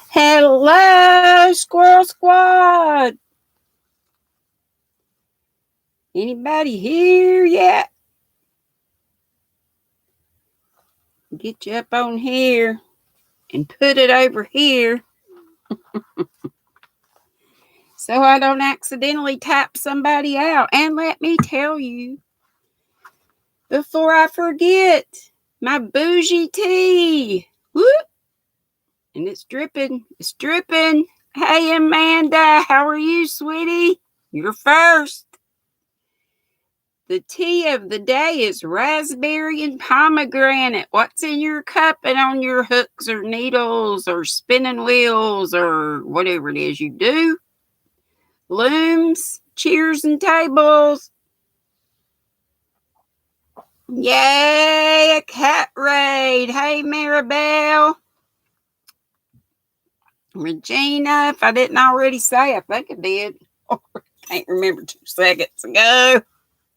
Hello, Squirrel Squad. Anybody here yet? Get you up on here and put it over here so I don't accidentally tap somebody out. And let me tell you, before I forget, my bougie tea. Whoop! And it's dripping. It's dripping. Hey, Amanda, how are you, sweetie? You're first. The tea of the day is raspberry and pomegranate. What's in your cup and on your hooks or needles or spinning wheels or whatever it is you do? Looms, cheers, and tables. Yay, a cat raid. Hey, Maribel. Regina, if I didn't already say, I think I did. I can't remember 2 seconds ago.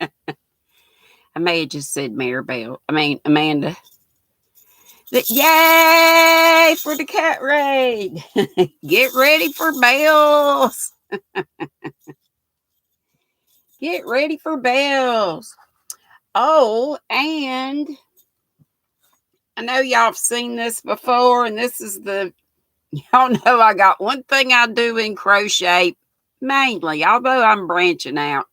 I may have just said Amanda. Yay for the cat raid. Get ready for bells. Get ready for bells. Oh, and I know y'all have seen this before, and this is y'all know I got one thing I do in crochet, mainly, although I'm branching out.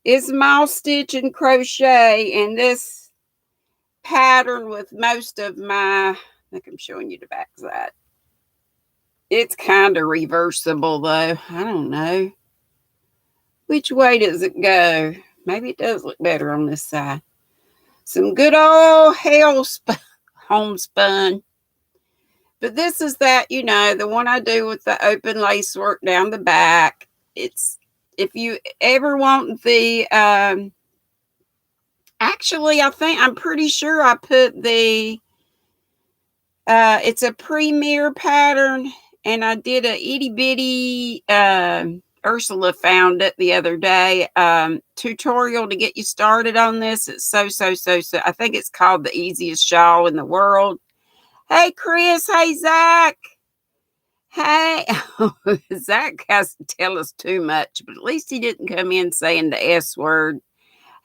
It's moss stitch and crochet, and this pattern with most of my, I think I'm showing you the back side. It's kind of reversible though. I don't know. Which way does it go? Maybe it does look better on this side. Some good old homespun. But this is that, the one I do with the open lace work down the back. It's, if you ever want the, actually, I'm pretty sure I put the, it's a premier pattern, and I did a itty bitty, Ursula found it the other day, tutorial to get you started on this. It's so, I think it's called The Easiest Shawl in the World. Hey, Chris. Hey, Zach. Hey, Zach has to tell us too much, but at least he didn't come in saying the S word.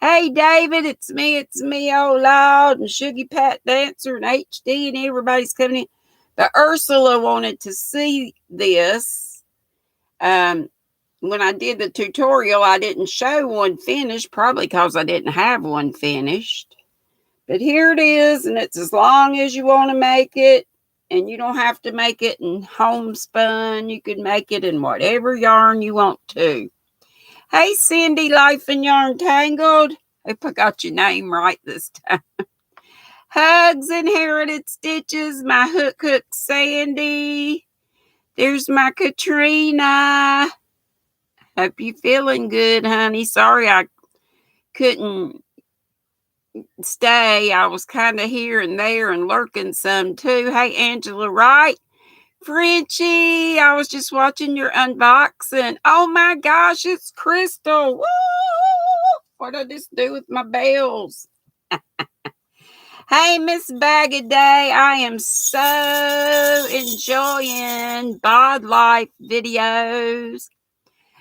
Hey, David, it's me, oh Lord, and Sugar Pat Dancer and HD, and everybody's coming in. The Ursula wanted to see this. When I did the tutorial, I didn't show one finished, probably because I didn't have one finished. But here it is, and it's as long as you want to make it, and you don't have to make it in homespun. You can make it in whatever yarn you want to. Hey, Cindy, Life and Yarn Tangled. Hope I got your name right this time. Hugs, Inherited Stitches, my hook, Sandy. There's my Katrina. Hope you feeling good, honey. Sorry I couldn't stay. I was kind of here and there and lurking some too. Hey, Angela Wright. Frenchie, I was just watching your unboxing. Oh my gosh, it's Crystal. Woo! What did I just do with my bells? Hey, Miss Bag a Day. I am so enjoying Bod Life videos.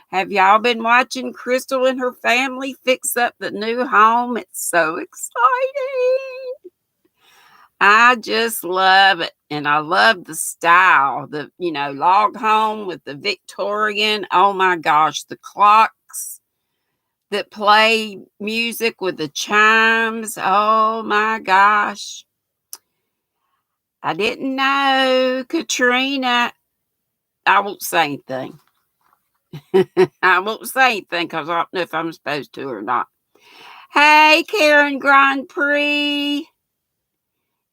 Have y'all been watching Crystal and her family fix up the new home? It's so exciting. I just love it. And I love the style, the, log home with the Victorian. Oh my gosh, the clocks that play music with the chimes. Oh my gosh. I didn't know, Katrina. I won't say anything. I won't say anything because I don't know if I'm supposed to or not. Hey, Karen Grand Prix.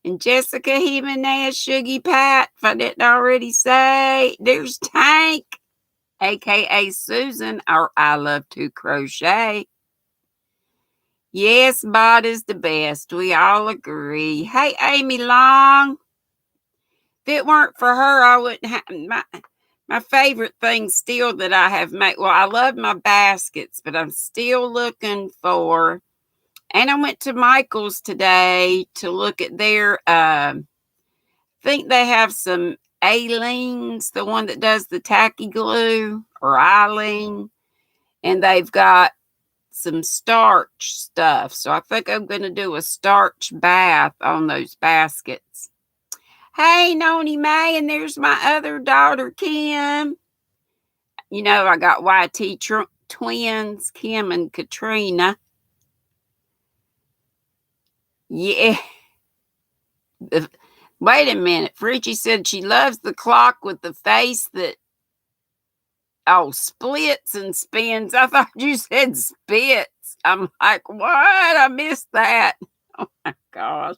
And Jessica Jimenez, Shuggy Pat, if I didn't already say. There's Tank, a.k.a. Susan, or I Love to Crochet. Yes, Bod is the best. We all agree. Hey, Amy Long. If it weren't for her, I wouldn't have my favorite thing still that I have made. Well, I love my baskets, but I'm still looking for And I went to Michael's today to look at their, think they have some Aleen's, the one that does the tacky glue, or Eileen. And they've got some starch stuff. So I think I'm going to do a starch bath on those baskets. Hey, Noni May, and there's my other daughter, Kim. You know, I got YT twins, Kim and Katrina. Yeah. Wait a minute. Fritchie said she loves the clock with the face that, splits and spins. I thought you said spits. I'm like, what? I missed that. Oh my gosh.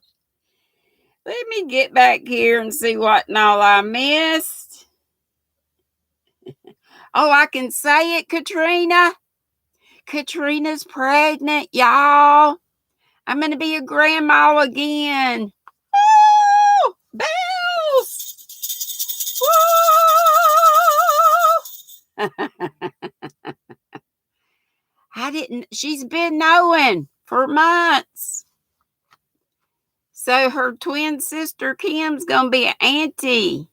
Let me get back here and see what and all I missed. Oh, I can say it, Katrina. Katrina's pregnant, y'all. I'm going to be a grandma again. Woo! Bells! Woo! She's been knowing for months. So her twin sister Kim's going to be an auntie.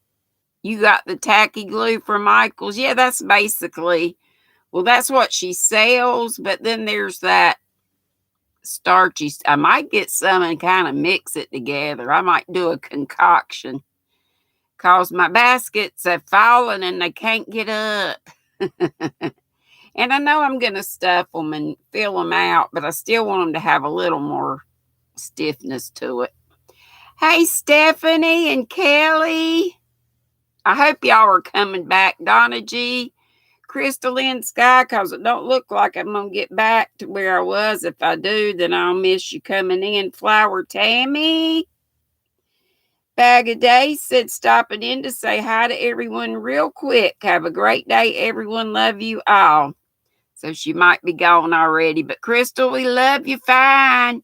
You got the tacky glue from Michael's. Yeah, that's basically, well, that's what she sells. But then there's that starchy. I might get some and kind of mix it together. I might do a concoction because my baskets have fallen and they can't get up. And I know I'm going to stuff them and fill them out, but I still want them to have a little more stiffness to it. Hey, Stephanie and Kelly. I hope y'all are coming back. Donna G, Crystalline Sky, because it don't look like I'm going to get back to where I was. If I do, then I'll miss you coming in. Flower Tammy. Bag of Days said stopping in to say hi to everyone real quick. Have a great day, everyone. Love you all. So she might be gone already. But Crystal, we love you fine.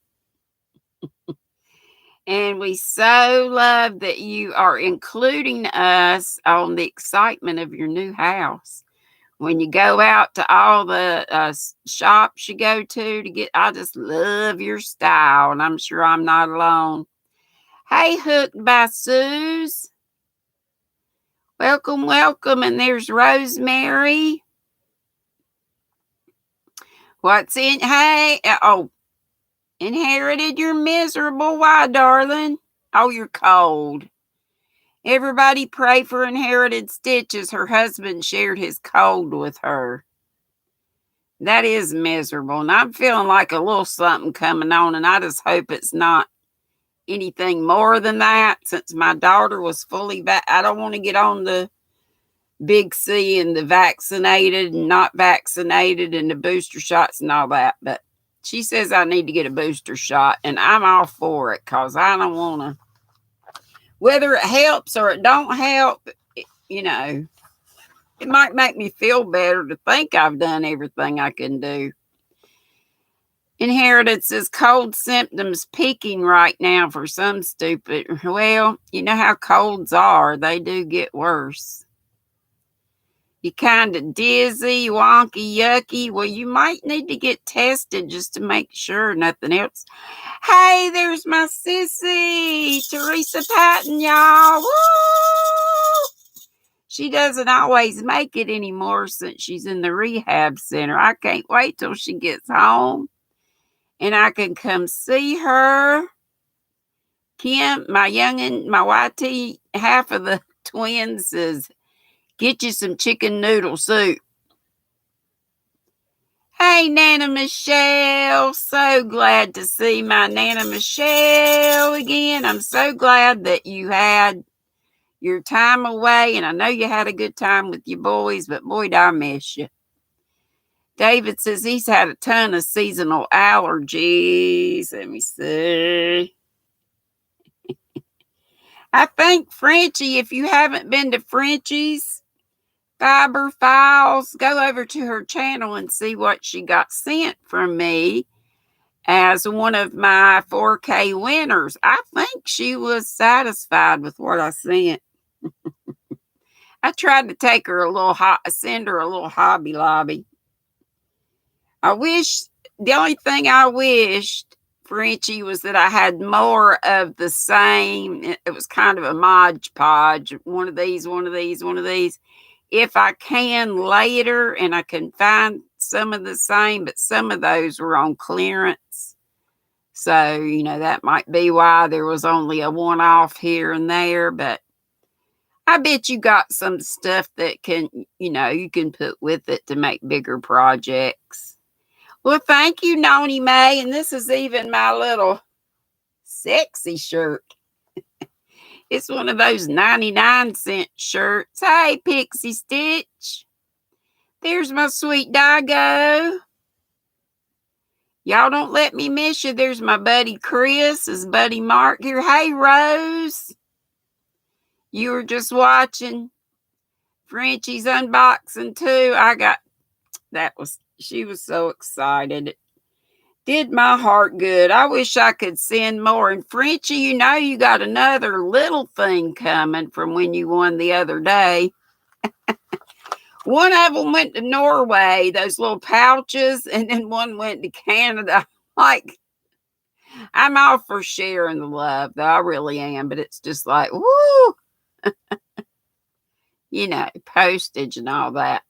And we so love that you are including us on the excitement of your new house. When you go out to all the shops you go to get, I just love your style. And I'm sure I'm not alone. Hey, Hooked by Suze. Welcome, welcome. And there's Rosemary. What's in? Hey, Inherited, you're miserable. Why, darling? Oh, you're cold. Everybody pray for Inherited Stitches. Her husband shared his cold with her. That is miserable. And I'm feeling like a little something coming on, and I just hope it's not anything more than that, since my daughter was fully back. I don't want to get on the big C and the vaccinated and not vaccinated and the booster shots and all that, but she says I need to get a booster shot, and I'm all for it because I don't want to, whether it helps or it don't help, you know, it might make me feel better to think I've done everything I can do. Inherited says cold symptoms peaking right now for some stupid. Well, you know how colds are. They do get worse. You kind of dizzy, wonky, yucky. Well, you might need to get tested just to make sure nothing else. Hey, there's my sissy, Teresa Patton, y'all. Woo! She doesn't always make it anymore since she's in the rehab center. I can't wait till she gets home and I can come see her. Kim, my youngin', my YT, half of the twins says, get you some chicken noodle soup. Hey, Nana Michelle. So glad to see my Nana Michelle again. I'm so glad that you had your time away, and I know you had a good time with your boys, but boy, did I miss you. David says he's had a ton of seasonal allergies. Let me see. I think Frenchie, if you haven't been to Frenchie's Fiber Files, go over to her channel and see what she got sent from me as one of my 4K winners. I think she was satisfied with what I sent. I tried to take her send her a little Hobby Lobby. The only thing I wished Frenchie was that I had more of the same. It was kind of a Mod Podge. One of these, one of these, one of these. If I can later and I can find some of the same, but some of those were on clearance. So, that might be why there was only a one-off here and there, but I bet you got some stuff that you can put with it to make bigger projects. Well, thank you, Noni May. And this is even my little sexy shirt. It's one of those 99-cent shirts. Hey, Pixie Stitch. There's my sweet Dago. Y'all don't let me miss you. There's my buddy Chris, his buddy Mark here. Hey, Rose. You were just watching Frenchie's unboxing too. She was so excited. It did my heart good. I wish I could send more. And Frenchie, you got another little thing coming from when you won the other day. One of them went to Norway, those little pouches, and then one went to Canada. Like, I'm all for sharing the love, though I really am, but it's just like, woo! Postage and all that.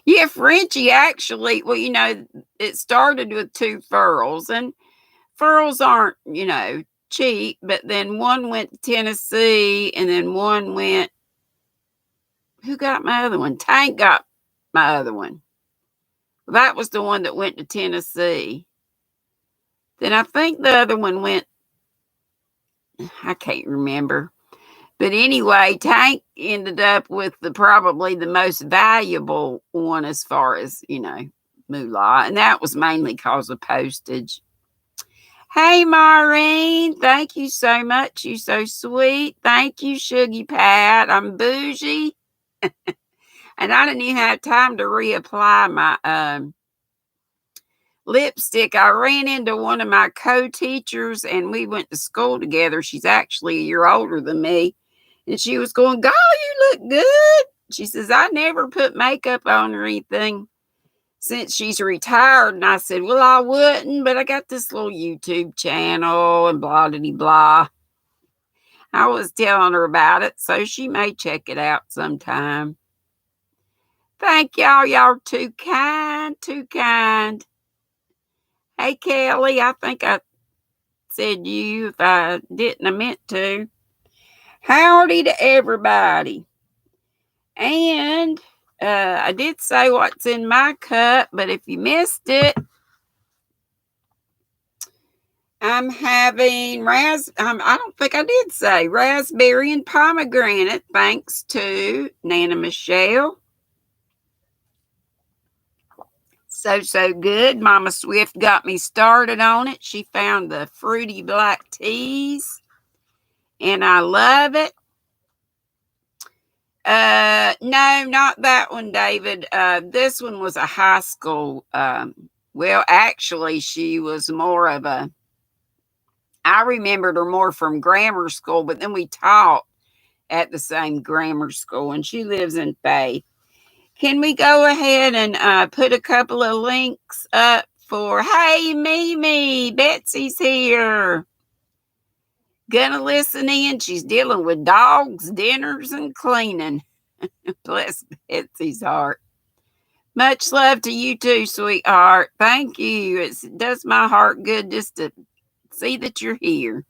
Yeah, Frenchie actually, it started with 2 furls, and furls aren't, cheap, but then one went to Tennessee, and then one went, who got my other one? Tank got my other one. Well, that was the one that went to Tennessee. Then I think the other one went, I can't remember. But anyway, Tank ended up with probably the most valuable one as far as, moolah. And that was mainly because of postage. Hey, Maureen. Thank you so much. You're so sweet. Thank you, Shuggy Pat. I'm bougie. And I didn't even have time to reapply my lipstick. I ran into one of my co-teachers and we went to school together. She's actually a year older than me. And she was going, "God, you look good." She says, "I never put makeup on or anything since she's retired." And I said, "Well, I wouldn't, but I got this little YouTube channel and blah, blah, blah." I was telling her about it, so she may check it out sometime. Thank y'all. Y'all are too kind, too kind. Hey, Kelly, I think I said you. If I didn't, I meant to. Howdy to everybody. And I did say what's in my cup, but if you missed it, I'm having I don't think I did say raspberry and pomegranate, thanks to Nana Michelle. So good. Mama Swift got me started on it. She found the fruity black teas, and I love it. No, not that one, David. This one was a high school. Well, actually, she was more of I remembered her more from grammar school, but then we taught at the same grammar school, and she lives in Faith. Can we go ahead and put a couple of links up for, hey, Mimi, Betsy's here. Gonna listen in. She's dealing with dogs, dinners, and cleaning. Bless Betsy's heart. Much love to you too, sweetheart. Thank you. It does my heart good just to see that you're here.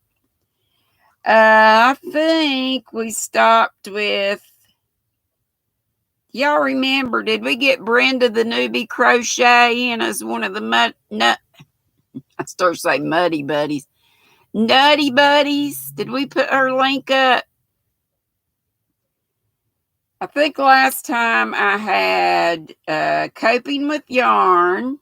I think we stopped with, y'all remember, did we get Brenda the newbie crochet in as one of the I started saying muddy buddies. Nutty buddies. Did we put her link up? I think last time I had Coping with Yarn,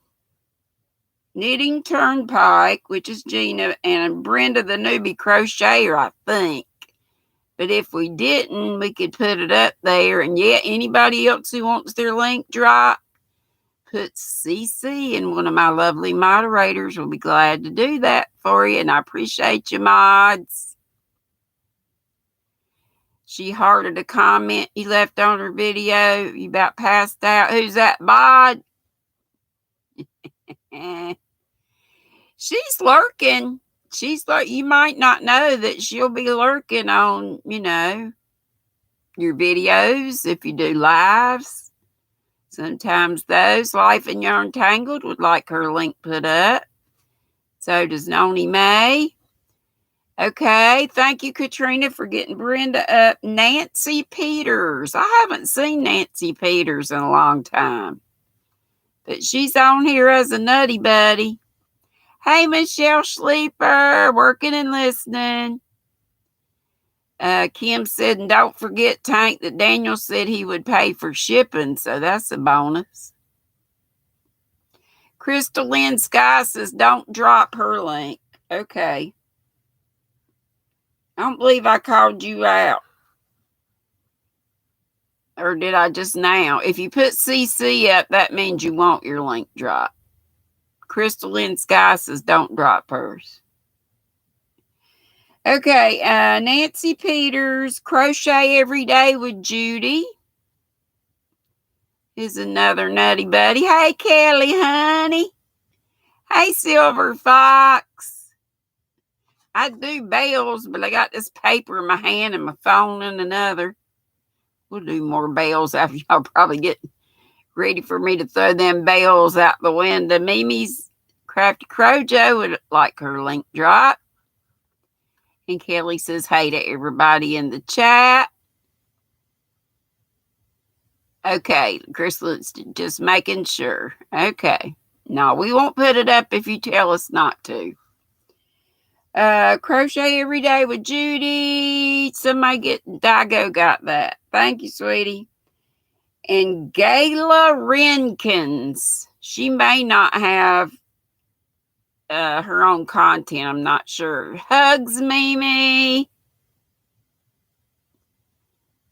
Knitting Turnpike, which is Gina, and Brenda the newbie crocheter, I think. But if we didn't, we could put it up there. And yeah, anybody else who wants their link dropped, put CC, and one of my lovely moderators will be glad to do that for you. And I appreciate you, mods. She hearted a comment you left on her video. You about passed out. Who's that, Bod? She's lurking. She's like, you might not know that she'll be lurking on, your videos if you do lives. Sometimes those, Life and Your Untangled, would like her link put up. So does Noni May. Okay, thank you, Katrina, for getting Brenda up. Nancy Peters. I haven't seen Nancy Peters in a long time, but she's on here as a nutty buddy. Hey, Michelle Sleeper, working and listening. Kim said, and don't forget, Tank, that Daniel said he would pay for shipping, so that's a bonus. Crystal Lynn Sky says, don't drop her link. Okay. I don't believe I called you out. Or did I just now? If you put CC up, that means you want your link dropped. Crystal Lynn Sky says, don't drop hers. Okay, Nancy Peters, Crochet Every Day with Judy is another nutty buddy. Hey, Kelly, honey. Hey, Silver Fox. I do bells, but I got this paper in my hand and my phone in another. We'll do more bells after y'all probably get ready for me to throw them bells out the window. Mimi's Crafty Crojo would like her link drop. And Kelly says, hey to everybody in the chat. Okay, Crystal's just making sure. Okay. No, we won't put it up if you tell us not to. Crochet Every Day with Judy. Somebody get Dago got that. Thank you, sweetie. And Gayla Renkins. She may not have her own content. I'm not sure. Hugs, Mimi.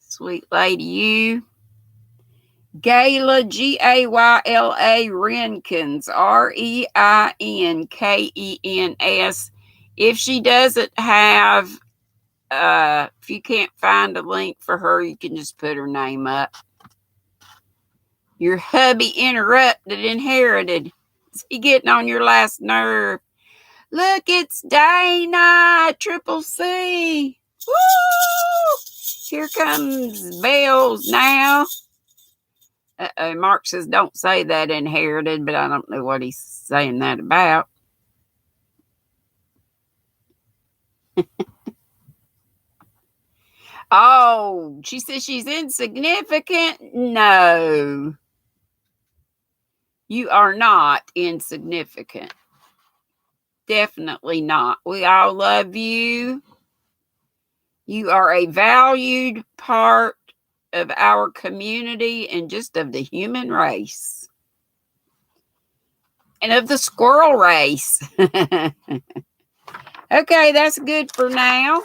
Sweet lady, you. Gayla, Gayla Renkins, Renkens. If she doesn't have, if you can't find a link for her, you can just put her name up. Your hubby interrupted, inherited. Is he getting on your last nerve? Look, it's Dana, Triple C. Woo! Here comes bells now. Mark says, don't say that, inherited, but I don't know what he's saying that about. Oh, she says she's insignificant. No, you are not insignificant. Definitely not. We all love you. You are a valued part of our community and just of the human race. And of the squirrel race. Okay, that's good for now.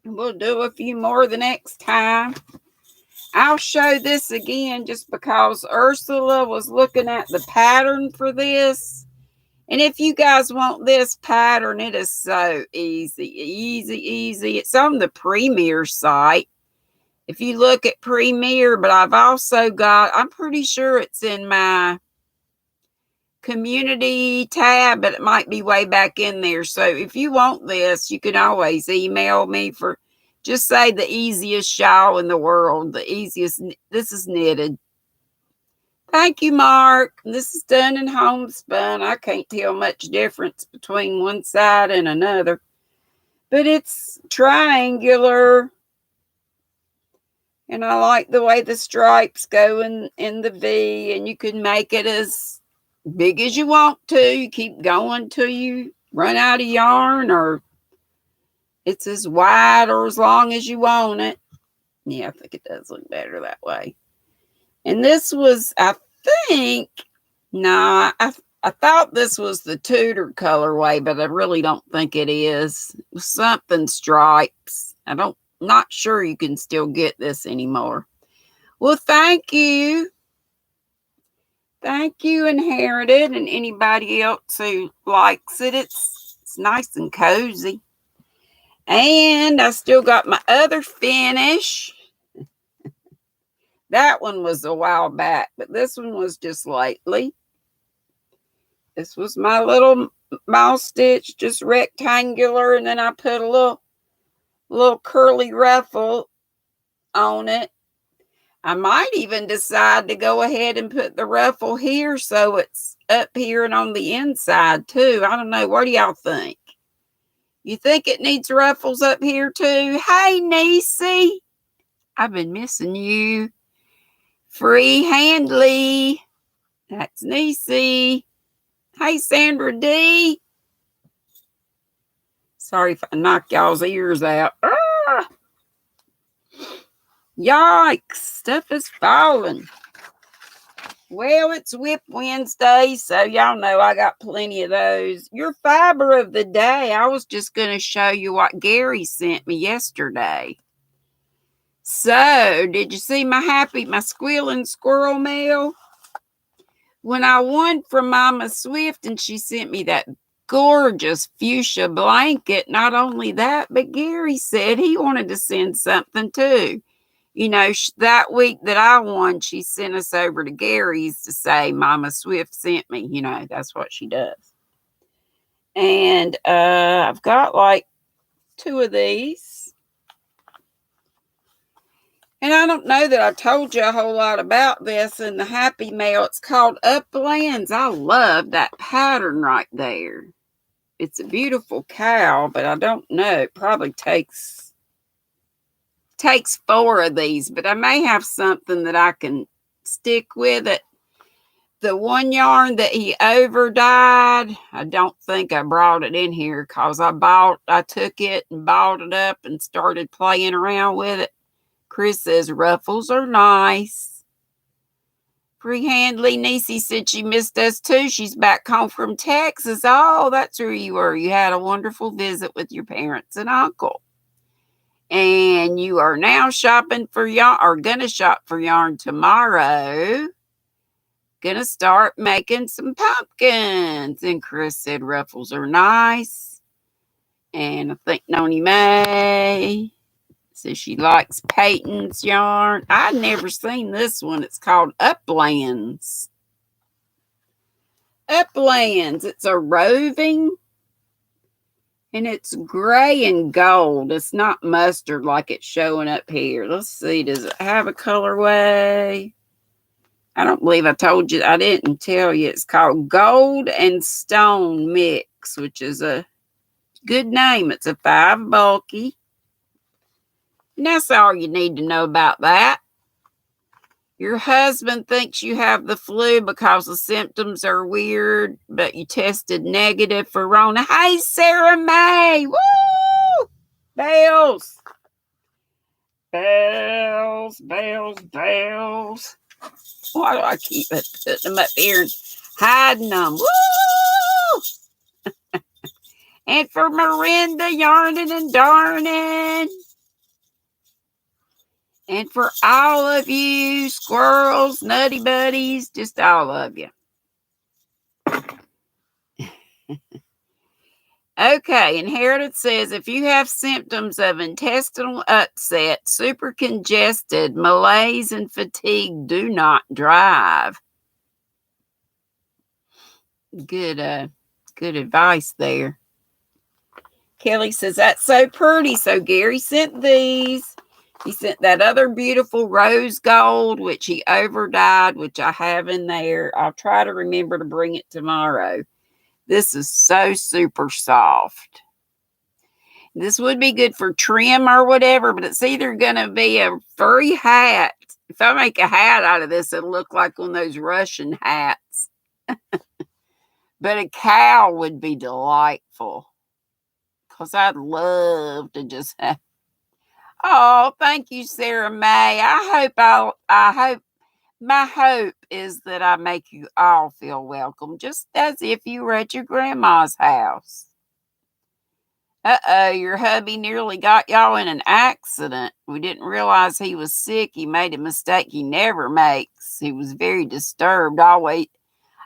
We'll do a few more the next time. I'll show this again just because Ursula was looking at the pattern for this. And if you guys want this pattern, it is so easy. It's on the Premier site. If you look at Premier, but I've also got, I'm pretty sure it's in my community tab, but it might be way back in there. So if you want this, you can always email me for, just say the easiest shawl in the world, the easiest. This is knitted. Thank you, Mark. This is done in homespun. I can't tell much difference between one side and another, but it's triangular. And I like the way the stripes go in the V, and you can make it as big as you want to. You keep going till you run out of yarn, or it's as wide or as long as you want it. Yeah, I think it does look better that way. And this was, I think, I thought this was the Tudor colorway, but I really don't think it is. It was something stripes. Not sure you can still get this anymore. Well, thank you. Thank you, Inherited, and anybody else who likes it. It's nice and cozy. And I still got my other finish. That one was a while back, but this one was just lately. This was my little mouse stitch, just rectangular, and then I put a little curly ruffle on it. I might even decide to go ahead and put the ruffle here so it's up here and on the inside too. I don't know. What do y'all think? You think it needs ruffles up here too? Hey, Niecy. I've been missing you. Free Handley. That's Niecy. Hey, Sandra D. Sorry if I knock y'all's ears out. Ah! Yikes. Stuff is falling. Well, it's Whip Wednesday, so y'all know I got plenty of those. Your fiber of the day, I was just going to show you what Gary sent me yesterday. So, did you see my squealing squirrel mail? When I won from Mama Swift and she sent me that gorgeous fuchsia blanket, not only that, but Gary said he wanted to send something too. You know, that week that I won, she sent us over to Gary's to say Mama Swift sent me. You know, that's what she does. And I've got like 2 of these. And I don't know that I told you a whole lot about this in the Happy Mail. It's called Uplands. I love that pattern right there. It's a beautiful cow, but I don't know. It probably takes 4 of these, but I may have something that I can stick with it. The one yarn that he over dyed, I don't think I brought it in here because I took it and balled it up and started playing around with it. Chris says ruffles are nice. Free Handley Niecy said she missed us too. She's back home from Texas. Oh, that's where you were. You had a wonderful visit with your parents and uncle. And you are now shopping for yarn, or gonna shop for yarn tomorrow. Gonna start making some pumpkins. And Chris said ruffles are nice. And I think Noni May says she likes Peyton's yarn. I'd never seen this one. It's called Uplands. Uplands. It's a roving. And it's gray and gold. It's not mustard like it's showing up here. Let's see. Does it have a colorway? I don't believe I told you. I didn't tell you. It's called Gold and Stone Mix, which is a good name. It's a 5 bulky. And that's all you need to know about that. Your husband thinks you have the flu because the symptoms are weird, but you tested negative for Rona. Hey, Sarah May. Woo! Bells. Bells, bells, bells. Why do I keep putting them up here and hiding them? Woo! And for Miranda yarning and darning. And for all of you squirrels, nutty buddies, just all of you. Okay, Inherited says, if you have symptoms of intestinal upset, super congested, malaise, and fatigue, do not drive. Good advice there. Kelly says, that's so pretty. So Gary sent these. He sent that other beautiful rose gold, which he overdyed, which I have in there. I'll try to remember to bring it tomorrow. This is so super soft. This would be good for trim or whatever, but it's either going to be a furry hat. If I make a hat out of this, it'll look like one of those Russian hats. But a cow would be delightful. Because I'd love to just have. Oh, thank you, Sarah May. My hope is that I make you all feel welcome, just as if you were at your grandma's house. Your hubby nearly got y'all in an accident. We didn't realize he was sick. He made a mistake he never makes. He was very disturbed,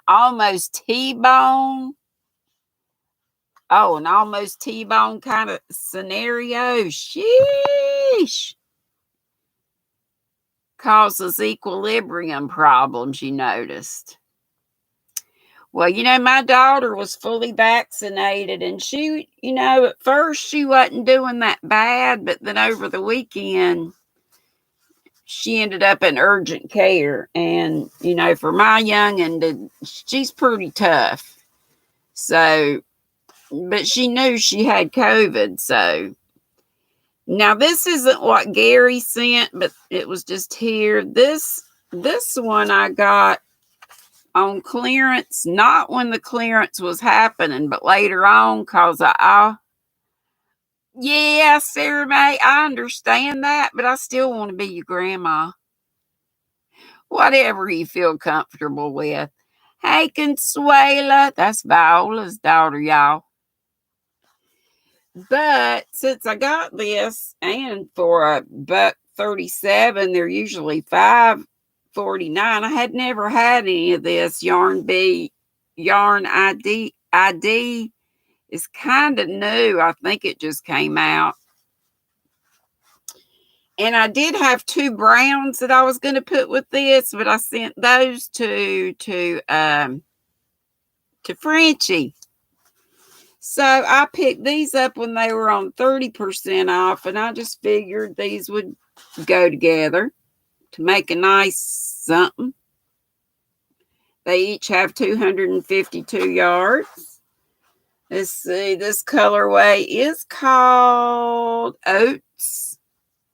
almost T-bone. Oh, an almost T-bone kind of scenario. Sheesh. Causes equilibrium problems, you noticed. Well, my daughter was fully vaccinated, and she, at first she wasn't doing that bad, but then over the weekend, she ended up in urgent care. And, for my young'un, she's pretty tough. So, but she knew she had COVID. So, now this isn't what Gary sent, but it was just here. This one I got on clearance, not when the clearance was happening, but later on, because yeah, Sarah May, I understand that, but I still want to be your grandma. Whatever you feel comfortable with. Hey, Consuela, that's Viola's daughter, y'all. But since I got this, and for $1.37, they're usually $5.49. I had never had any of this Yarn ID is kind of new. I think it just came out. And I did have 2 browns that I was going to put with this, but I sent those to Frenchie. So I picked these up when they were on 30% off, and I just figured these would go together to make a nice something. They each have 252 yards. Let's see, this colorway is called Oats.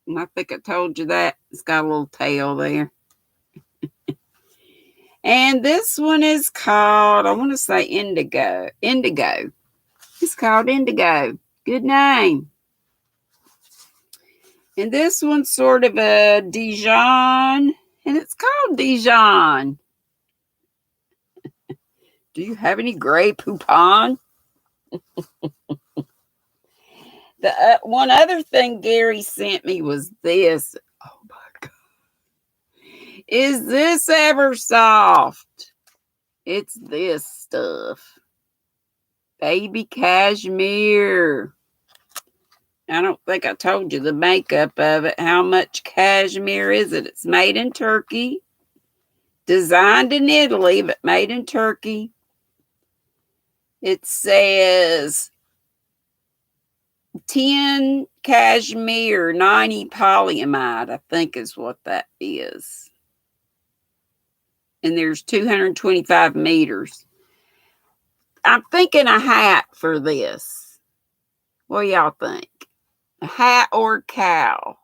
And I think I told you that. It's got a little tail there. And this one is called, I want to say Indigo. It's called Indigo. Good name. And this one's sort of a Dijon. And it's called Dijon. Do you have any gray poupon? The one other thing Gary sent me was this. Oh my God. Is this ever soft? It's this stuff. Baby cashmere. I don't think I told you the makeup of it. How much cashmere is it? It's made in Turkey. Designed in Italy, but made in Turkey. It says 10 cashmere, 90 polyamide, I think is what that is. And there's 225 meters. I'm thinking a hat for this. What do y'all think? A hat or a cow?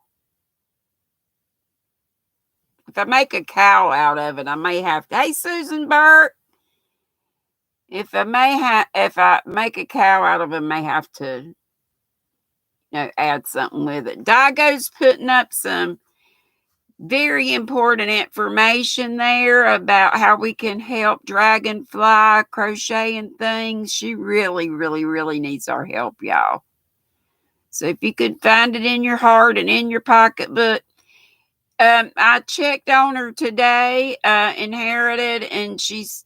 If I make a cow out of it, I may have to. Hey, Susan Burt. If I make a cow out of it, I may have to, add something with it. Daigo's putting up some very important information there about how we can help Dragonfly crochet and things. She really, really, really needs our help, y'all. So if you could find it in your heart and in your pocketbook. I checked on her today, Inherited, and she's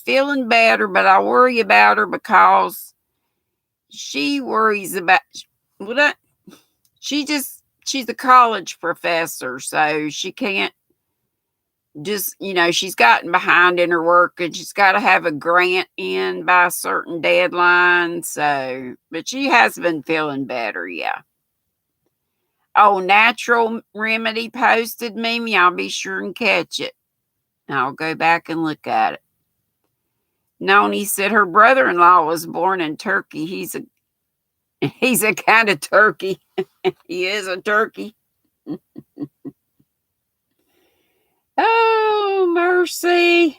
feeling better, but I worry about her because she worries about she's a college professor, so she can't just, she's gotten behind in her work, and she's got to have a grant in by a certain deadline. So, but she has been feeling better, yeah. Oh, Natural Remedy posted me. I'll be sure and catch it. I'll go back and look at it. Noni said her brother-in-law was born in Turkey. He's a kind of turkey. He is a turkey. Oh, mercy.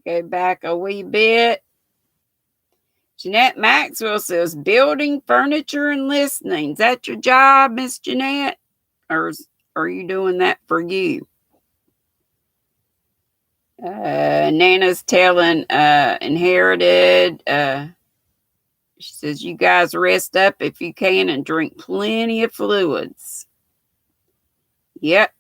Go back a wee bit. Jeanette Maxwell says, building furniture and listening. Is that your job, Miss Jeanette? Or are you doing that for you? Nana's telling Inherited. She says, you guys rest up if you can and drink plenty of fluids. Yep.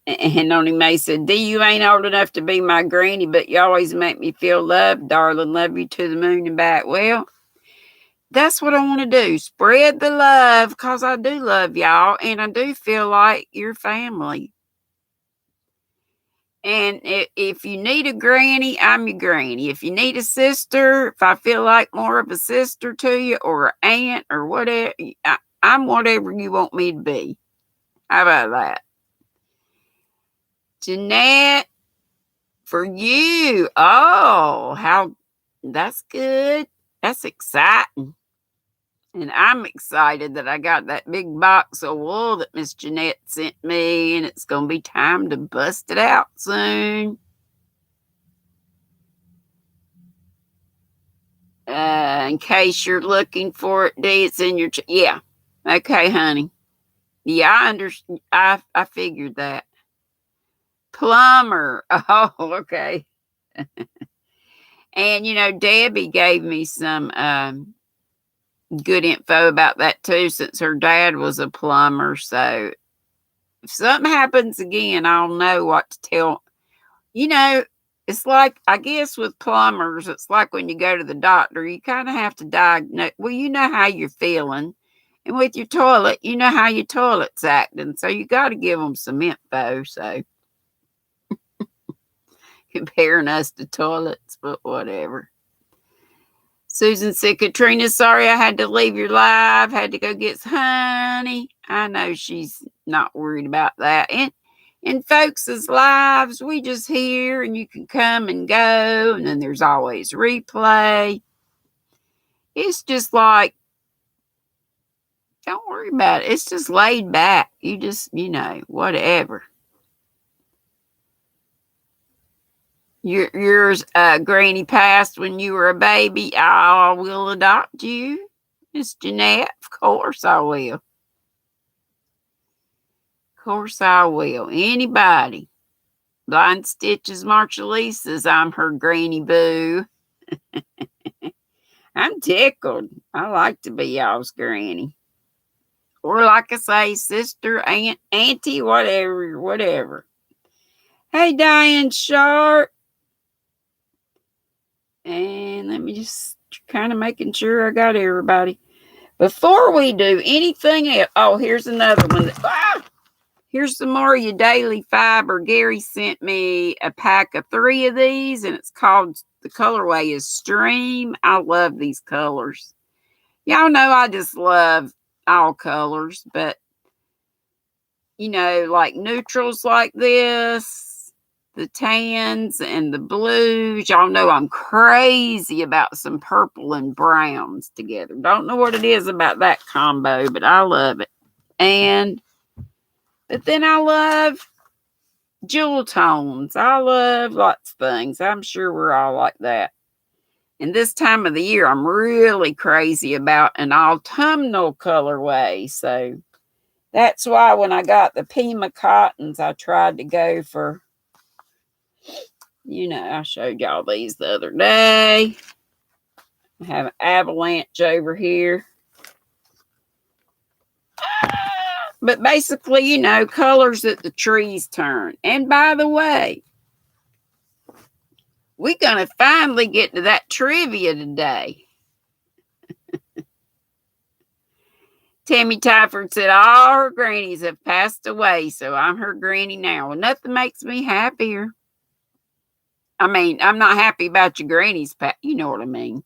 And Noni May said, Dee, you ain't old enough to be my granny, but you always make me feel loved, darling. Love you to the moon and back. Well, that's what I want to do. Spread the love, because I do love y'all, and I do feel like you're family. And if you need a granny, I'm your granny. If you need a sister, if I feel like more of a sister to you, or an aunt, or whatever, I'm whatever you want me to be. How about that? Jeanette, for you. Oh, how that's good. That's exciting. And I'm excited that I got that big box of wool that Miss Jeanette sent me, and it's going to be time to bust it out soon. In case you're looking for it, Dee, it's in your yeah. Okay, honey. Yeah, I understand. I figured that. Plumber. Oh, okay. And Debbie gave me some good info about that too, since her dad was a plumber. So if something happens again, I'll know what to tell. It's like, I guess with plumbers, it's like when you go to the doctor, you kind of have to diagnose. Well, you know how you're feeling. And with your toilet, you know how your toilet's acting. So you got to give them some info. So comparing us to toilets, but whatever. Susan said, Katrina, sorry I had to leave your live. Had to go get honey. I know she's not worried about that. And in folks' lives, we just hear, and you can come and go, and then there's always replay. It's just like, don't worry about it. It's just laid back. You just, whatever. Yours, Granny passed when you were a baby. I will adopt you, Miss Jeanette. Of course I will. Of course I will. Anybody. Blind Stitches, Marshalisa's, I'm her granny boo. I'm tickled. I like to be y'all's granny. Or like I say, sister, aunt, auntie, whatever. Hey, Diane Sharp. And let me just kind of making sure I got everybody. Before we do anything else, here's another one. Here's some more of your daily fiber. Gary sent me a pack of 3 of these, and it's called, the colorway is Stream. I love these colors. Y'all know I just love all colors, but like neutrals like this, the tans and the blues. Y'all know I'm crazy about some purple and browns together. Don't know what it is about that combo, but I love it. But then I love jewel tones. I love lots of things. I'm sure we're all like that. And this time of the year, I'm really crazy about an autumnal colorway. So that's why when I got the Pima cottons, I tried to go for, I showed y'all these the other day. I have an avalanche over here. But basically, colors that the trees turn. And by the way, we're going to finally get to that trivia today. Tammy Tyford said all her grannies have passed away, so I'm her granny now. Well, nothing makes me happier. I mean, I'm not happy about your granny's you know what I mean.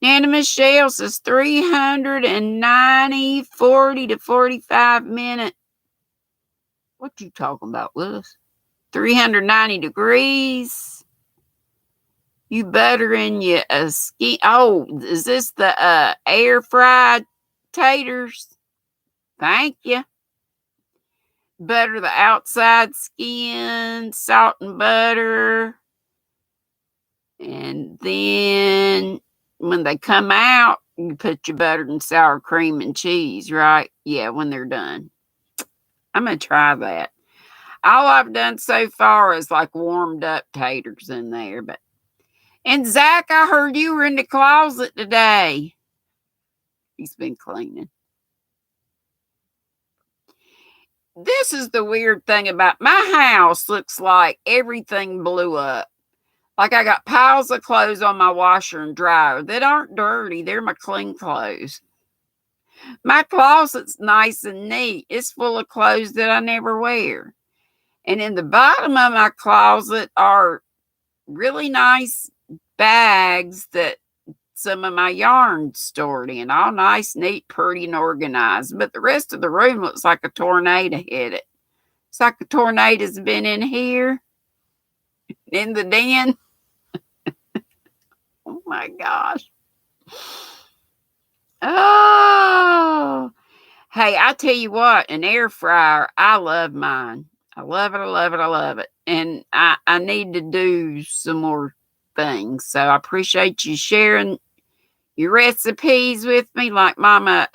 Nana Michelle says 390, 40 to 45 minute. What you talking about, Willis? 390 degrees. You buttering your skin. Oh, is this the air fried taters? Thank you. Butter the outside skin, salt and butter. And then when they come out, you put your butter and sour cream and cheese, right? Yeah, when they're done. I'm going to try that. All I've done so far is like warmed up taters in there. And Zach, I heard you were in the closet today. He's been cleaning. This is the weird thing about my house. Looks like everything blew up. Like I got piles of clothes on my washer and dryer that aren't dirty. They're my clean clothes. My closet's nice and neat. It's full of clothes that I never wear. And in the bottom of my closet are really nice bags that some of my yarn stored in, all nice, neat, pretty, and organized. But the rest of the room looks like a tornado hit it. It's like a tornado's been in here, in the den. Oh my gosh. Oh, hey, I tell you what, an air fryer, I love mine. I love it, I love it, I love it. And I need to do some more things. So I appreciate you sharing your recipes with me like Nana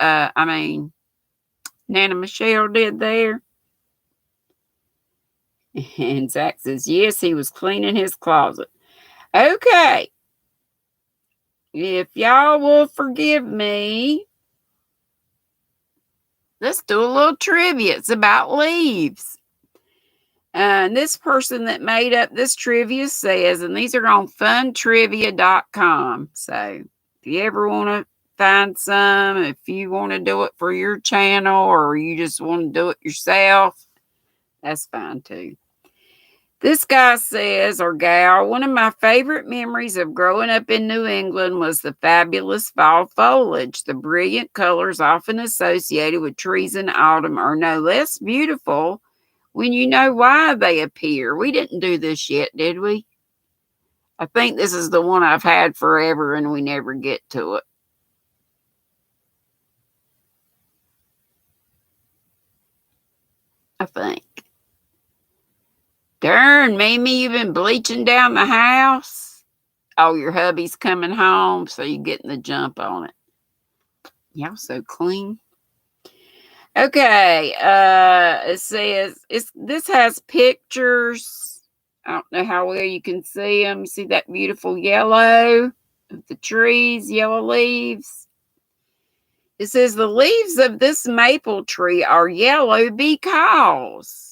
Michelle did there. And Zach says, yes, he was cleaning his closet. Okay. If y'all will forgive me, let's do a little trivia. It's about leaves. And this person that made up this trivia says, and these are on funtrivia.com. So if you ever want to find some, if you want to do it for your channel or you just want to do it yourself, that's fine too. This guy says, or gal, one of my favorite memories of growing up in New England was the fabulous fall foliage. The brilliant colors often associated with trees in autumn are no less beautiful when you know why they appear. We didn't do this yet, did we? I think this is the one I've had forever and we never get to it. I think. Darn, Mimi, you've been bleaching down the house. Oh, your hubby's coming home, so you're getting the jump on it. Y'all so clean. Okay, it says this has pictures. I don't know how well you can see them. You see that beautiful yellow of the trees, yellow leaves. It says the leaves of this maple tree are yellow because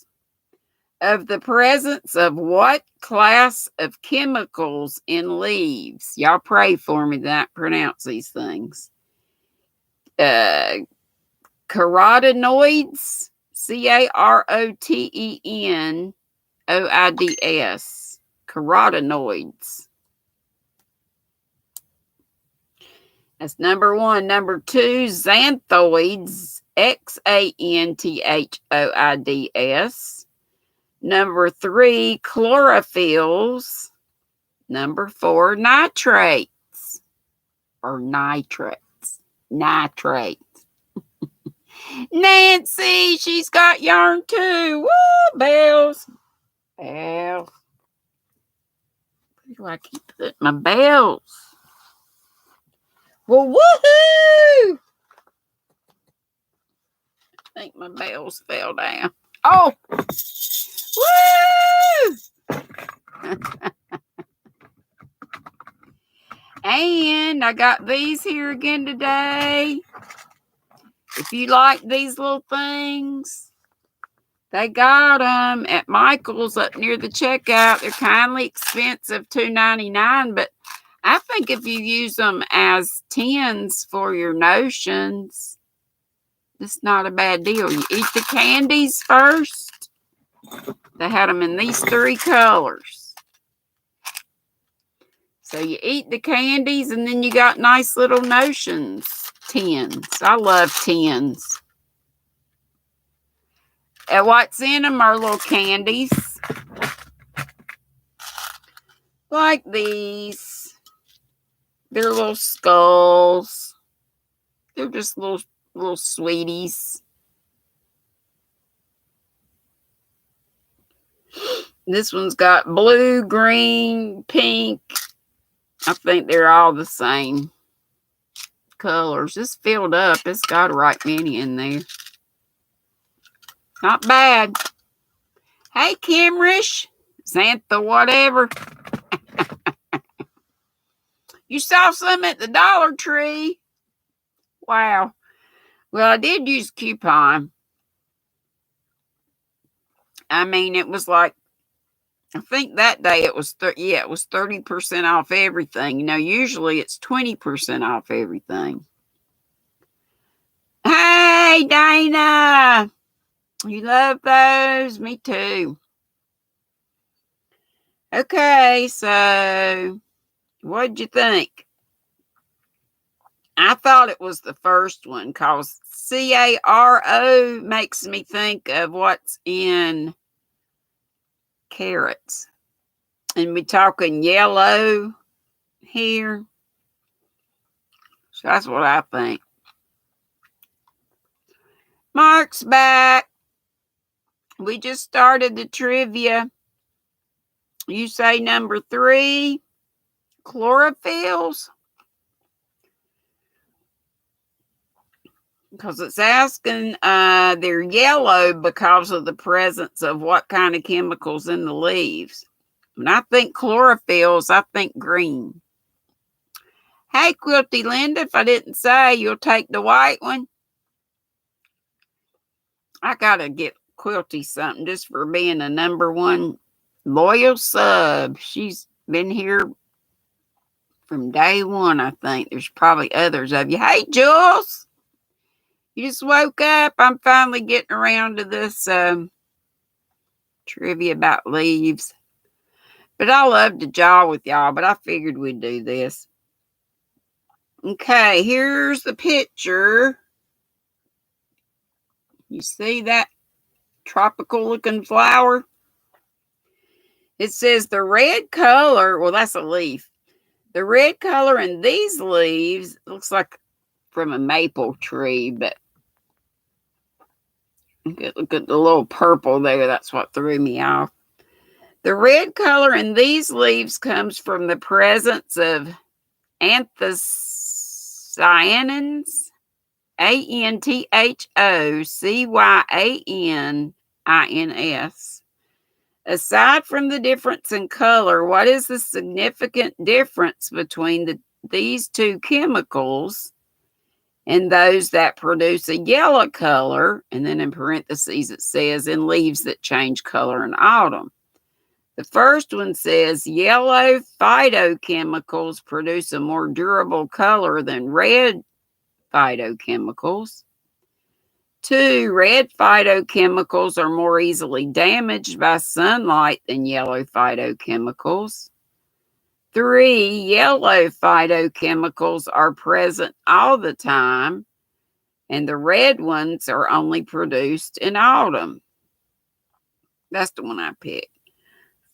of the presence of what class of chemicals in leaves? Y'all pray for me that I pronounce these things. Carotenoids, carotenoids, carotenoids. That's number one. Number two, xanthoids, xanthoids. Number three, chlorophylls. Number four, nitrates or nitrates. Nitrates. Nancy, she's got yarn too. Woo, bells. Bells. Where do I keep putting my bells? Well, woohoo! I think my bells fell down. Oh! Woo! And I got these here again today. If you like these little things, they got them at Michael's up near the checkout. They're kindly expensive, $2.99, but I think if you use them as tins for your notions, it's not a bad deal. You eat the candies first. They had them in these three colors. So you eat the candies and then you got nice little notions tins. I love tins. And what's in them are little candies. Like these. They're little skulls. They're just little sweeties. This one's got blue, green, pink. I think they're all the same colors. It's filled up. It's got a right many in there. Not bad. Hey, Kimrish. Xantha, whatever. You saw some at the Dollar Tree. Wow. Well, I did use a coupon. I mean, it was like I think that day it was it was 30% off everything. Usually it's 20% off everything. Hey, Dana! You love those? Me too. Okay, so what'd you think? I thought it was the first one because CARO makes me think of what's in carrots. And we're talking yellow here. So that's what I think. Mark's back. We just started the trivia. You say number 3, chlorophylls? Because it's asking they're yellow because of the presence of what kind of chemicals in the leaves. When I think chlorophylls, I think green. Hey, Quilty Linda, if I didn't say, you'll take the white one. I got to get Quilty something just for being a number 1 loyal sub. She's been here from day 1, I think. There's probably others of you. Hey, Jules. You just woke up. I'm finally getting around to this trivia about leaves. But I love to jaw with y'all, but I figured we'd do this. Okay, here's the picture. You see that tropical looking flower? It says the red color, well, that's a leaf. The red color in these leaves looks like from a maple tree, but look at the little purple there. That's what threw me off. The red color in these leaves comes from the presence of anthocyanins, ANTHOCYANINS. Aside from the difference in color, what is the significant difference between these two chemicals and those that produce a yellow color? And then in parentheses it says in leaves that change color in autumn. The first one says yellow phytochemicals produce a more durable color than red phytochemicals. 2, red phytochemicals are more easily damaged by sunlight than yellow phytochemicals. 3, yellow phytochemicals are present all the time, and the red ones are only produced in autumn. That's the one I picked.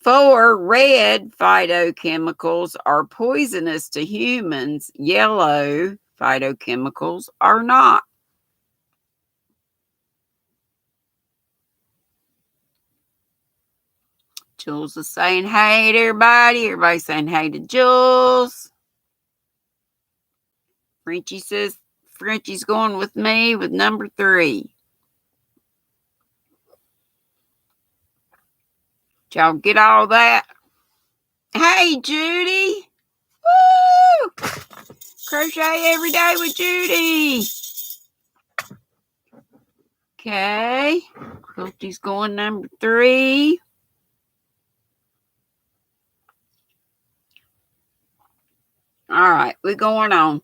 4, red phytochemicals are poisonous to humans. Yellow phytochemicals are not. Jules is saying hey to everybody. Everybody's saying hey to Jules. Frenchie says Frenchie's going with me with number 3. Did y'all get all that? Hey, Judy. Woo! Crochet every day with Judy. Okay. Quilty's going number 3. All right, we're going on.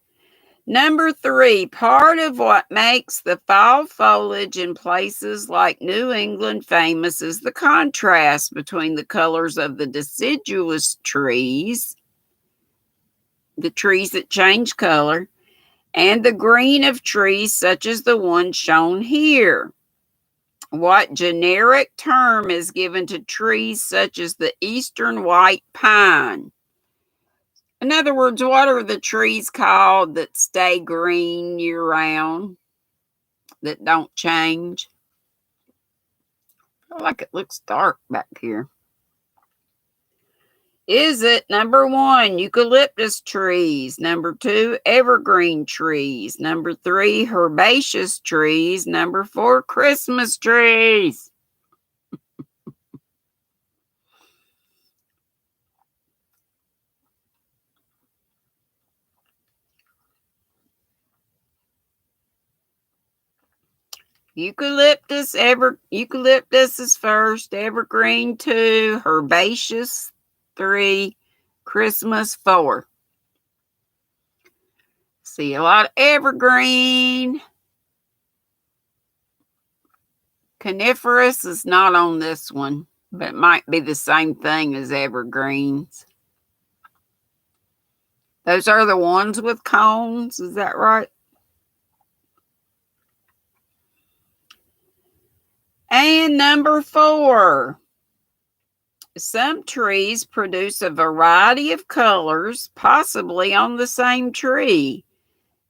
Number 3, part of what makes the fall foliage in places like New England famous is the contrast between the colors of the deciduous trees, the trees that change color, and the green of trees such as the one shown here. What generic term is given to trees such as the eastern white pine? In other words, what are the trees called that stay green year-round, that don't change? I feel like it looks dark back here. Is it number 1, eucalyptus trees? Number 2, evergreen trees? Number 3, herbaceous trees? Number 4, Christmas trees? Eucalyptus is first, evergreen 2, herbaceous 3, Christmas 4. See a lot of evergreen. Coniferous is not on this one, but it might be the same thing as evergreens. Those are the ones with cones, is that right? And number 4. Some trees produce a variety of colors, possibly on the same tree.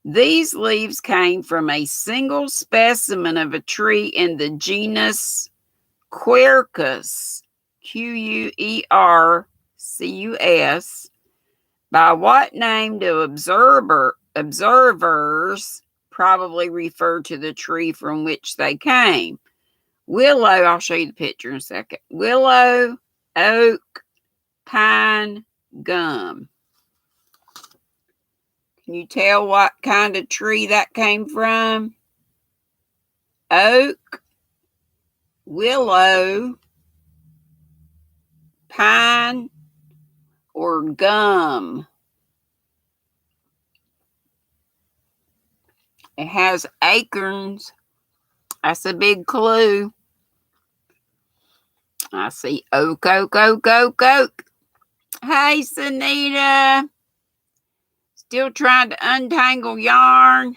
These leaves came from a single specimen of a tree in the genus Quercus, Quercus. By what name do observers probably refer to the tree from which they came? Willow, I'll show you the picture in a second. Willow, oak, pine, gum. Can you tell what kind of tree that came from? Oak, willow, pine, or gum? It has acorns. That's a big clue. I see oak, oak, oak, oak, oak. Hey, Sunita. Still trying to untangle yarn?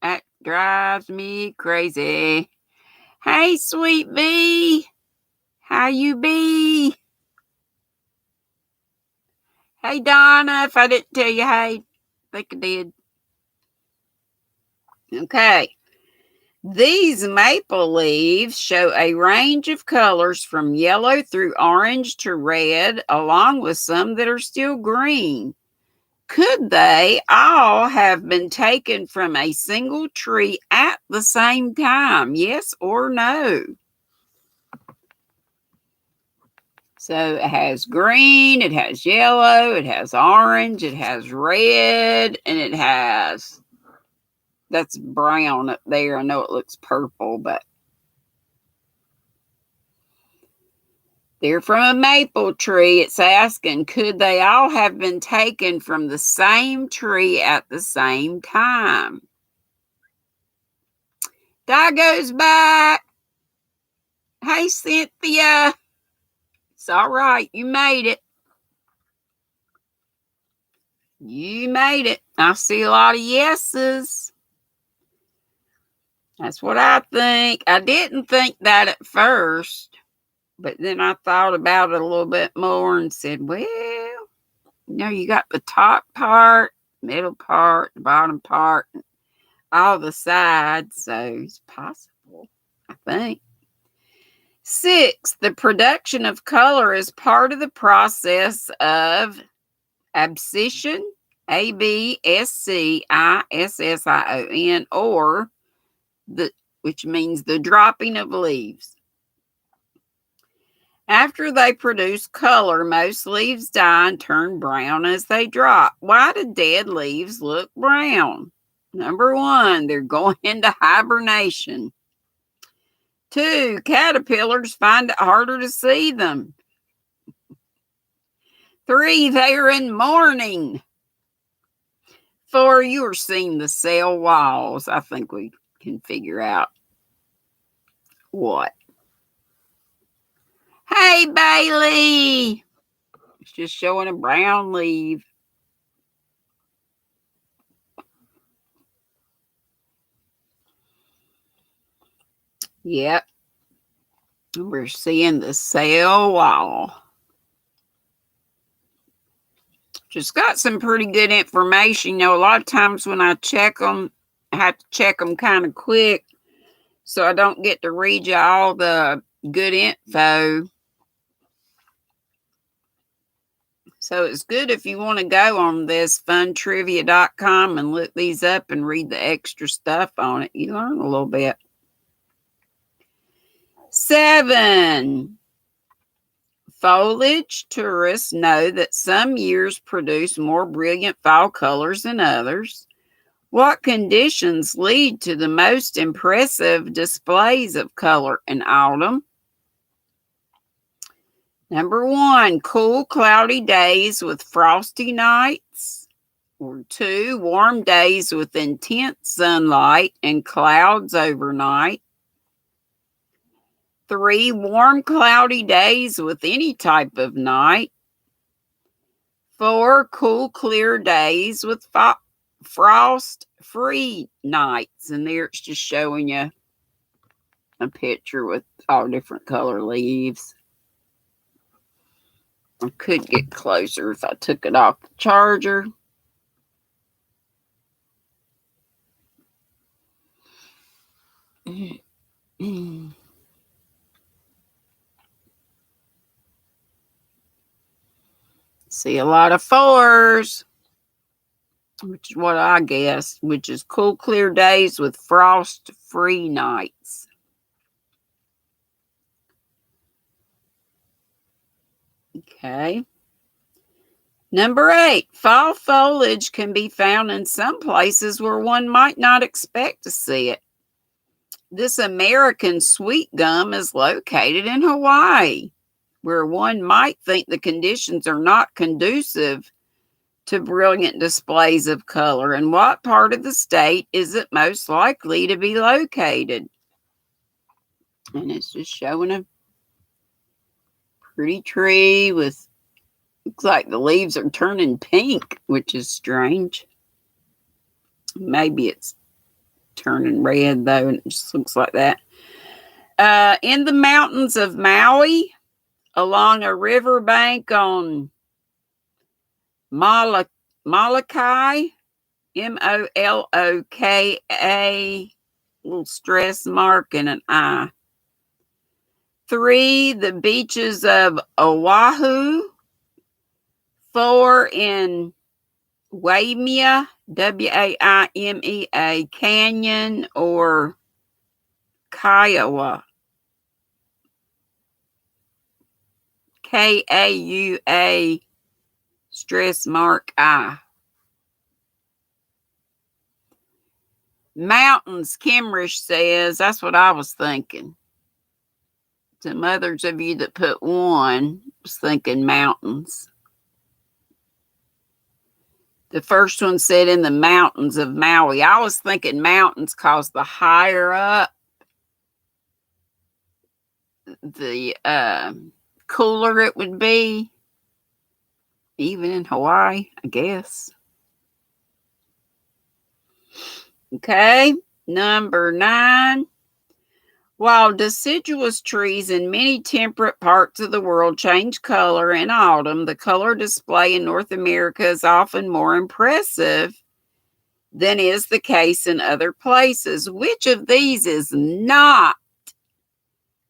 That drives me crazy. Hey, sweet bee. How you be? Hey, Donna. If I didn't tell you hey, I think I did. Okay. These maple leaves show a range of colors from yellow through orange to red, along with some that are still green. Could they all have been taken from a single tree at the same time? Yes or no? So it has green, it has yellow, it has orange, it has red, and it has, that's brown up there. I know it looks purple, but they're from a maple tree. It's asking, could they all have been taken from the same tree at the same time? Di goes back. Hey, Cynthia. It's all right. You made it. You made it. I see a lot of yeses. That's what I think. I didn't think that at first, but then I thought about it a little bit more and said, well, you got the top part, middle part, the bottom part, and all the sides, so it's possible, I think. 6, the production of color is part of the process of abscission, abscission, or which means the dropping of leaves. After they produce color, most leaves die and turn brown as they drop. Why do dead leaves look brown? Number 1, they're going into hibernation. 2, caterpillars find it harder to see them. 3, they are in mourning. 4, you are seeing the cell walls. I think we can figure out what. Hey, Bailey. It's just showing a brown leaf. Yep. We're seeing the cell wall. Just got some pretty good information. A lot of times when I check them, I have to check them kind of quick so I don't get to read you all the good info. So it's good if you want to go on this funtrivia.com and look these up and read the extra stuff on it. You learn a little bit. 7, foliage tourists know that some years produce more brilliant fall colors than others. What conditions lead to the most impressive displays of color in autumn? Number 1, cool, cloudy days with frosty nights. Or 2, warm days with intense sunlight and clouds overnight. 3, warm, cloudy days with any type of night. 4, cool, clear days with frost-free nights. And there it's just showing you a picture with all different color leaves. I could get closer if I took it off the charger. See a lot of 4s, which is what I guessed, which is cool, clear days with frost-free nights. Okay. Number 8, fall foliage can be found in some places where one might not expect to see it. This American sweet gum is located in Hawaii, where one might think the conditions are not conducive to brilliant displays of color. In what part of the state is it most likely to be located? And it's just showing a pretty tree with, looks like the leaves are turning pink, which is strange. Maybe it's turning red though, and it just looks like that. In the mountains of Maui, along a riverbank on Molokai, Moloka, little stress mark and an I. 3, the beaches of Oahu. 4, in Waimea, Waimea Canyon, or Kiowa, Kaua, stress mark I. Mountains, Kimrish says. That's what I was thinking. Some others of you that put 1 was thinking mountains. The first one said in the mountains of Maui. I was thinking mountains because the higher up, the cooler it would be. Even in Hawaii, I guess. Okay, number 9. While deciduous trees in many temperate parts of the world change color in autumn, the color display in North America is often more impressive than is the case in other places. Which of these is not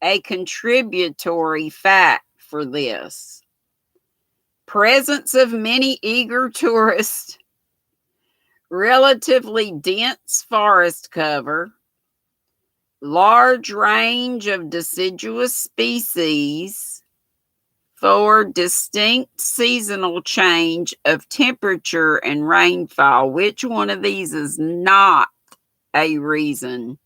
a contributory fact for this? Presence of many eager tourists, relatively dense forest cover, large range of deciduous species, 4, distinct seasonal change of temperature and rainfall. Which one of these is not a reason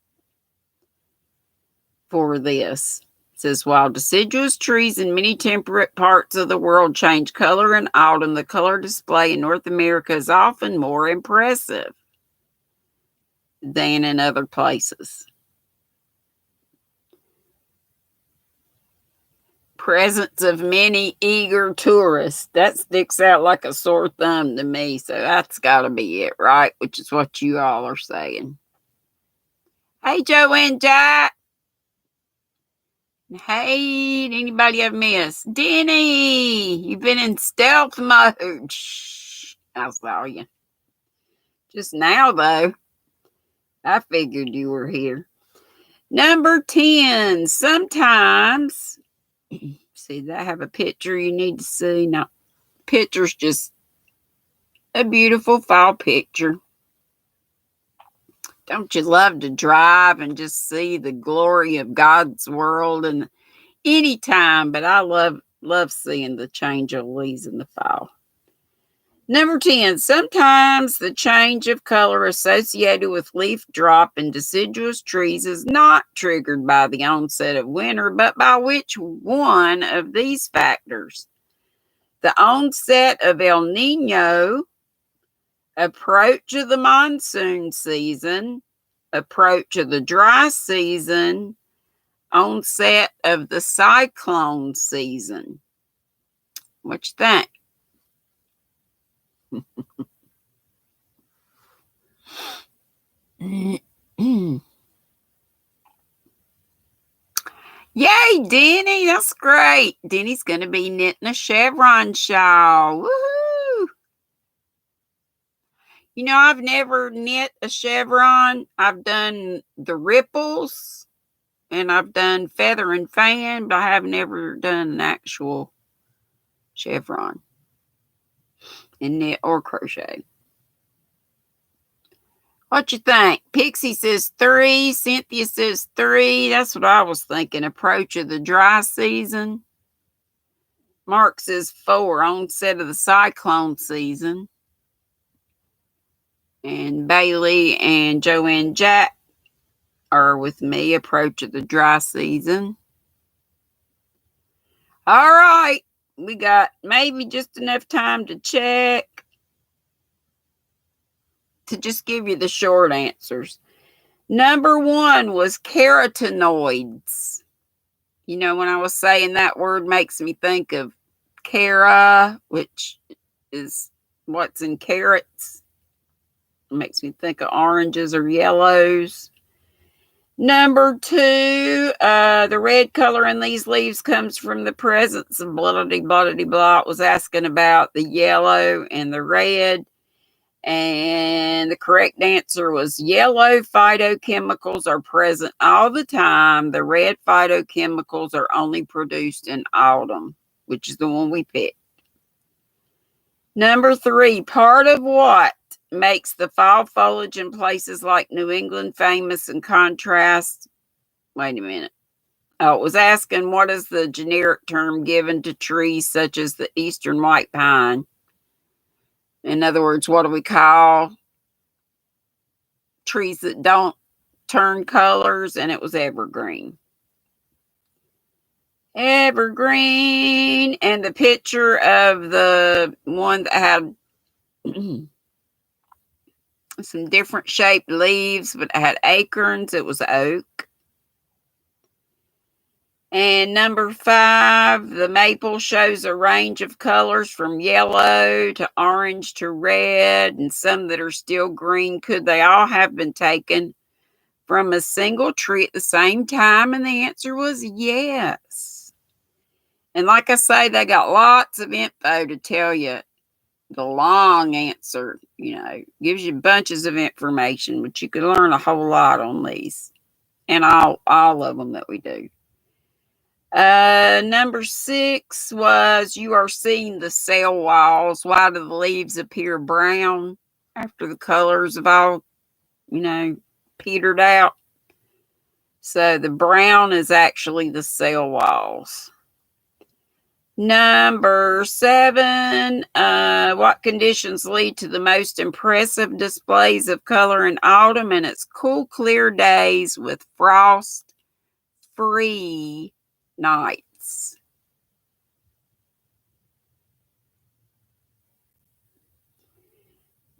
for this? It says, while deciduous trees in many temperate parts of the world change color in autumn, the color display in North America is often more impressive than in other places. Presence of many eager tourists. That sticks out like a sore thumb to me. So that's got to be it, right? Which is what you all are saying. Hey, Joanne Jack. Hey, anybody I've missed? Denny, you've been in stealth mode. Shh, I saw you. Just now, though. I figured you were here. Number 10. Sometimes... See, I have a picture you need to see. Now, picture's just a beautiful fall picture. Don't you love to drive and just see the glory of God's world and any time? But I love seeing the change of leaves in the fall. Number 10, sometimes the change of color associated with leaf drop in deciduous trees is not triggered by the onset of winter, but by which one of these factors? The onset of El Nino, approach of the monsoon season, approach of the dry season, onset of the cyclone season. What you think? Yay, Denny. That's great. Denny's going to be knitting a chevron shawl. Woohoo! You know, I've never knit a chevron. I've done the ripples and I've done feather and fan, but I have never done an actual chevron in knit or crochet. What you think? Pixie says 3. Cynthia says 3. That's what I was thinking. Approach of the dry season. Mark says 4. Onset of the cyclone season. And Bailey and Joanne Jack are with me. Approach of the dry season. All right. We got maybe just enough time to check. To just give you the short answers. Number 1 was carotenoids. You know, when I was saying that word makes me think of cara, which is what's in carrots. It makes me think of oranges or yellows. Number 2, the red color in these leaves comes from the presence of blah, blah, blah, blah. It was asking about the yellow and the red. And the correct answer was yellow phytochemicals are present all the time. The red phytochemicals are only produced in autumn, which is the one we picked. Number 3, part of what makes the fall foliage in places like New England famous in contrast? Wait a minute. Oh, it was asking what is the generic term given to trees such as the eastern white pine? In other words, what do we call trees that don't turn colors? And it was evergreen. Evergreen. And the picture of the one that had some different shaped leaves, but it had acorns, it was oak. And number 5, the maple shows a range of colors from yellow to orange to red, and some that are still green. Could they all have been taken from a single tree at the same time? And the answer was yes. And like I say, they got lots of info to tell you. The long answer, you know, gives you bunches of information, but you could learn a whole lot on these and all of them that we do. Number 6 was you are seeing the cell walls. Why do the leaves appear brown after the colors have all, you know, petered out? So the brown is actually the cell walls. Number 7, what conditions lead to the most impressive displays of color in autumn? And it's cool, clear days with frost-free nights.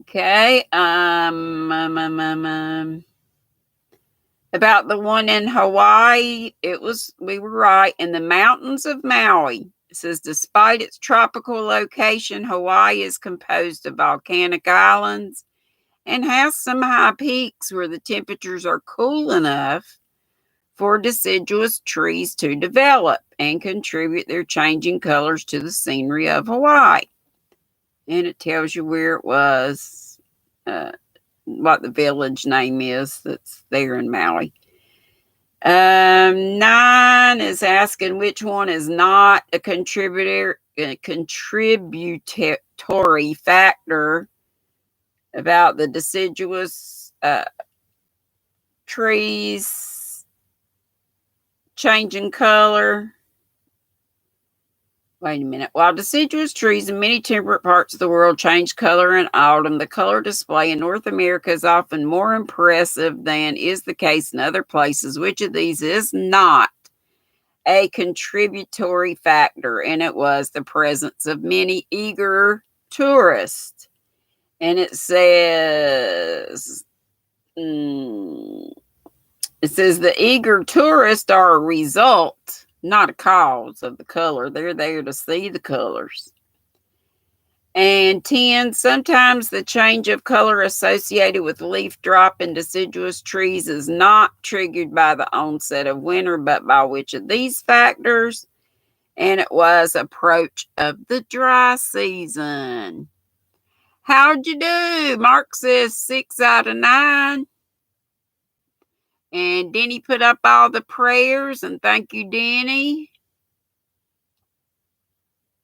Okay. About the one in Hawaii, we were right. In the mountains of Maui, it says, despite its tropical location, Hawaii is composed of volcanic islands and has some high peaks where the temperatures are cool enough for deciduous trees to develop and contribute their changing colors to the scenery of Hawaii. And it tells you where it was, what the village name is that's there in Maui. 9 is asking which one is not a contributory factor about the deciduous trees changing color. Wait a minute. While deciduous trees in many temperate parts of the world change color in autumn, the color display in North America is often more impressive than is the case in other places. Which of these is not a contributory factor? And it was the presence of many eager tourists. And it says, it says the eager tourists are a result, not a cause of the color. They're there to see the colors. And 10, sometimes the change of color associated with leaf drop in deciduous trees is not triggered by the onset of winter, but by which of these factors? And it was approach of the dry season. How'd you do? Mark says 6 out of 9. And Denny put up all the prayers, and thank you, Denny.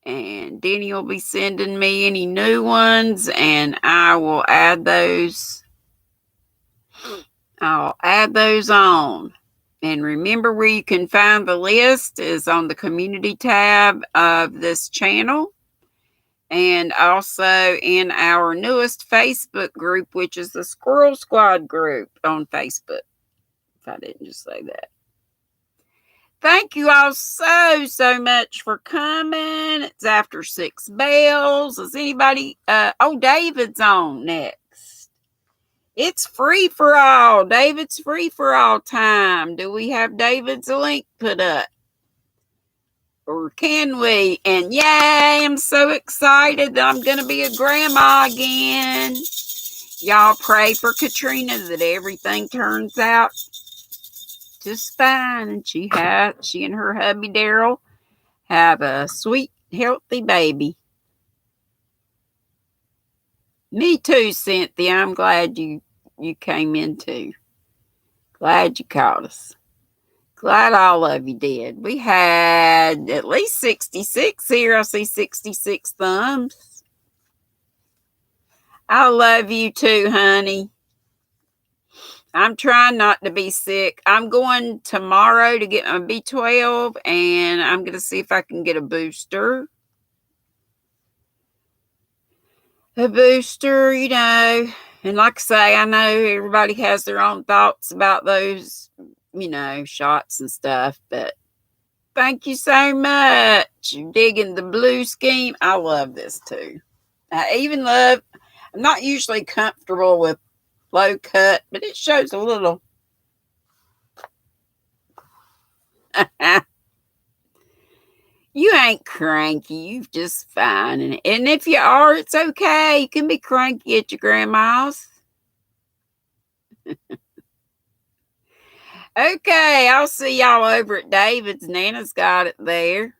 And Denny will be sending me any new ones, and I will add those. I'll add those on. And remember, where you can find the list is on the community tab of this channel, and also in our newest Facebook group, which is the Squirrel Squad group on Facebook. If I didn't just say that. Thank you all so much for coming. It's after 6 bells. Is anybody? David's on next. It's free for all. David's free for all time. Do we have David's link put up? Or can we? And yay, I'm so excited that I'm going to be a grandma again. Y'all pray for Katrina that everything turns out just fine, and she and her hubby Daryl have a sweet, healthy baby. Me too, Cynthia. I'm glad you came in too. Glad you caught us. Glad all of you did. We had at least 66 here. I see 66 thumbs. I love you too, honey. I'm trying not to be sick. I'm going tomorrow to get my B12, and I'm going to see if I can get a booster. And like I say, I know everybody has their own thoughts about those, shots and stuff, but thank you so much. You're digging the blue scheme. I love this too. I'm not usually comfortable with low cut, but it shows a little. You ain't cranky. You're just fine. And if you are, it's okay. You can be cranky at your grandma's. Okay, I'll see y'all over at David's. Nana's got it there.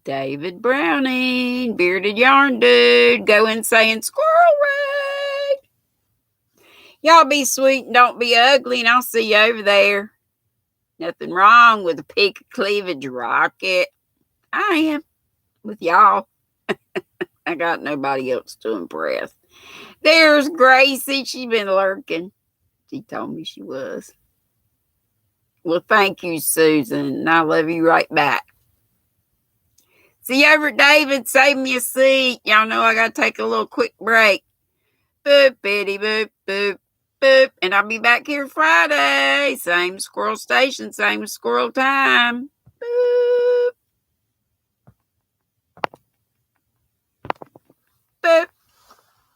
David Browning, Bearded Yarn Dude, go in saying Squirrel Ray. Y'all be sweet and don't be ugly, and I'll see you over there. Nothing wrong with a peak of cleavage rocket. I am with y'all. I got nobody else to impress. There's Gracie. She's been lurking. She told me she was. Well, thank you, Susan. And I love you right back. See you over at David. Save me a seat. Y'all know I got to take a little quick break. Boop, bitty, boop, boop, boop. And I'll be back here Friday. Same squirrel station, same squirrel time. Boop.